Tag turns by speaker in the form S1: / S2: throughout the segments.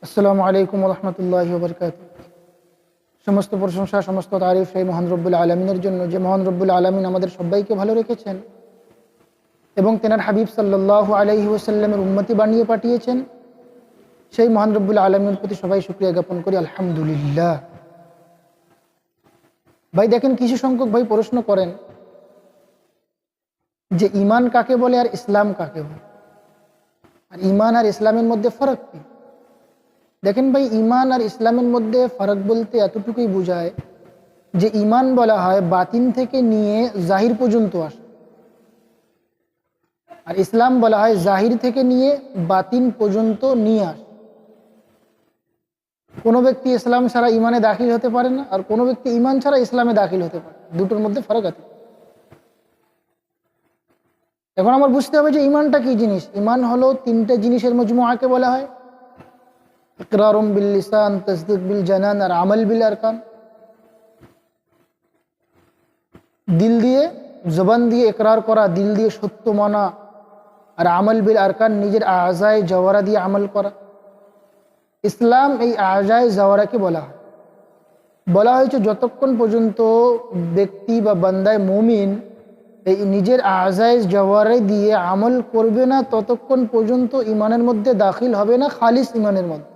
S1: আসসালামু আলাইকুম রহমতুল্লাহি ওয়া বারাকাতুহু। সমস্ত প্রশংসা, সমস্ত তারিফ সেই মহান রব্বুল আলমিনের জন্য, যে মহান রব্বুল আলমিন আমাদের সবাইকে ভালো রেখেছেন এবং তেনার হাবিব সাল্লাল্লাহু আলাইহি ওয়াসাল্লামের উম্মতি বানিয়ে পাঠিয়েছেন। সেই মহান রব্বুল আলমিনের প্রতি সবাই শুকরিয়া জ্ঞাপন করি, আলহামদুলিল্লাহ। ভাই দেখেন, কিছু সংখ্যক ভাই প্রশ্ন করেন যে ইমান কাকে বলে আর ইসলাম কাকে বলে, আর ইমান আর ইসলামের মধ্যে ফারাক কি। দেখেন ভাই, ইমান আর ইসলামের মধ্যে ফারাক বলতে এতটুকুই বোঝায় যে ইমান বলা হয় বাতিন থেকে নিয়ে জাহির পর্যন্ত আসে, আর ইসলাম বলা হয় জাহির থেকে নিয়ে বাতিন পর্যন্ত নিয়ে আসে। কোনো ব্যক্তি ইসলাম ছাড়া ইমানে দাখিল হতে পারে না, আর কোনো ব্যক্তি ইমান ছাড়া ইসলামে দাখিল হতে পারে। দুটোর মধ্যে ফারাক আছে। এখন আমার বুঝতে হবে যে ইমানটা কি জিনিস। ইমান হলো তিনটা জিনিসের মজমুআকে বলা হয়, ইকরারুম বিল লিসান, তাসদীক বিল জানান, আর আমল বিল আরকান। দিল দিয়ে, জবান দিয়ে ইকরার করা, দিল দিয়ে সত্য মানা, আর আমল বিল আরকান, নিজের আজায় জওয়ারা দিয়ে আমল করা। ইসলাম এই আজায় জওয়ারাকে বলা হয়েছে যতক্ষণ পর্যন্ত ব্যক্তি বা বান্দায় মুমিন এই নিজের আজায় জওয়ারে দিয়ে আমল করবে না, ততক্ষণ পর্যন্ত ইমানের মধ্যে দাখিল হবে না, খালিস ইমানের মধ্যে।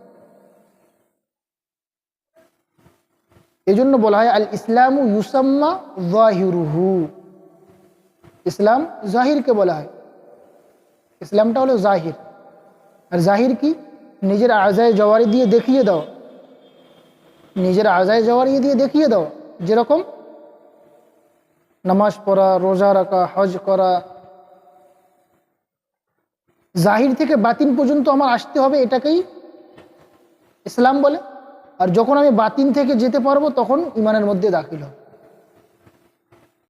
S1: এই জন্য বলা হয় আল ইসলামু ইউসাম্মা যাহিরুহু। ইসলাম জাহিরকে বলা হয়। ইসলামটা হলো জাহির। আর জাহির কি? নিজের আজায় জওয়ারি দিয়ে দেখিয়ে দাও, নিজের আজায় জওয়ারি দিয়ে দেখিয়ে দাও। যেরকম নামাজ পড়া, রোজা রাখা, হজ করা, জাহির থেকে বাতিন পর্যন্ত আমার আসতে হবে, এটাকেই ইসলাম বলে। আর যখন আমি বাতিন থেকে যেতে পারবো তখন ইমানের মধ্যে দাখিল হবে।